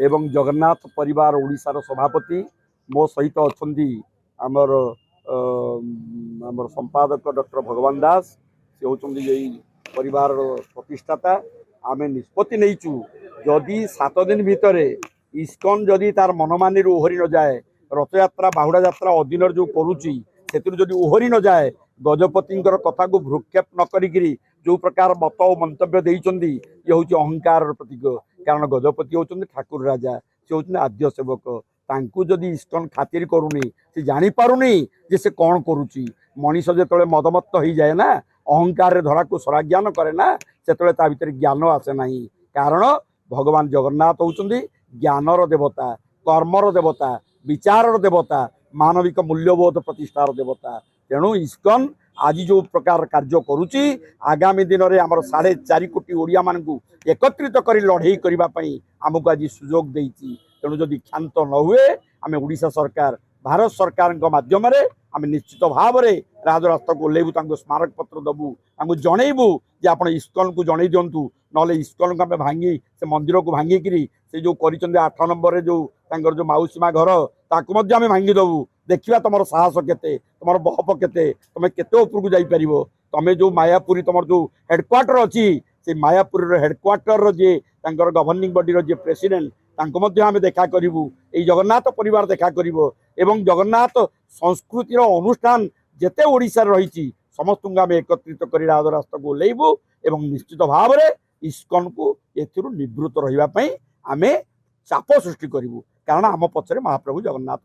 एवं जगन्नाथ परिवार ओडिशार सभापति मो सहित अच्छा आमर आमर संपादक डॉक्टर भगवान दास से होती परिवार प्रतिष्ठाता आम निष्पत्ति नहींचु जदि 7 दिन भितर इस्कन जदि तार मनमानी ओहरी न जाए रथयात्रा बाहुड़ा यात्रा अधीन जो करुच्ची से ओहरी न जाए गजपति कथा को भ्रूक्षेप न करी जो प्रकार मत और मंतव्य देइचंदी ये हूँ अहंकार प्रतीक कारण गजपति होती ठाकुर राजा से होती आद्य सेवक तांकु जदि इस्कन खातिर करूनी से जानी पारुनी जे से कौन करुच्ची मनीष जो मदमत्त हो जाए ना अहंकार धरा को सराज्ञान करे ना से भीतर ज्ञान आसे ना कारण भगवान जगन्नाथ होती ज्ञानर देवता कर्मर देवता विचारर देवता मानविक मूल्यबोध प्रतिष्ठार देवता तेणु इस्कन आज जो प्रकार कार्य करुच्ची आगामी दिन में आम 4.5 कोटी ओडिया मानू एकत्रित कर लड़े करने आमको आज सुजोग देती तेणु जदि क्षांत न हुए आम ओडिशा सरकार भारत सरकार माध्यम आम निश्चित भाव में राजरास्ता को ओह्लैबू स्मारक पत्र दबू जनइबू जे आप इस्कन को जन दिंतु ना इस्कन को आम भांगी से मंदिर को भांगिकी से जो कर 8 नंबर जो जो मौसीमा घर ताकू आम भांगी दबू देखा तुम साहस के तुम बहप के तुम केते ऊपर को जापर तुम जो मायापुरी तुम जो हेडक्वार्टर अच्छी से मायापुर हेडक्वार्टर जे गवर्निंग बॉडी जे प्रेसिडेंट आम देखा करूँ ये जगन्नाथ परिवार देखा एवं जगन्नाथ संस्कृतिर अनुष्ठान जेते ओडिशा रही समस्त आम एकत्रित कर राजरास्ता को ओह्लैबू एवं निश्चित भाव में इस्कन को एथिरु निवृत्त रहिबा पई आमे चाप सृष्टि करूँ कारण आम पछरे महाप्रभु जगन्नाथ।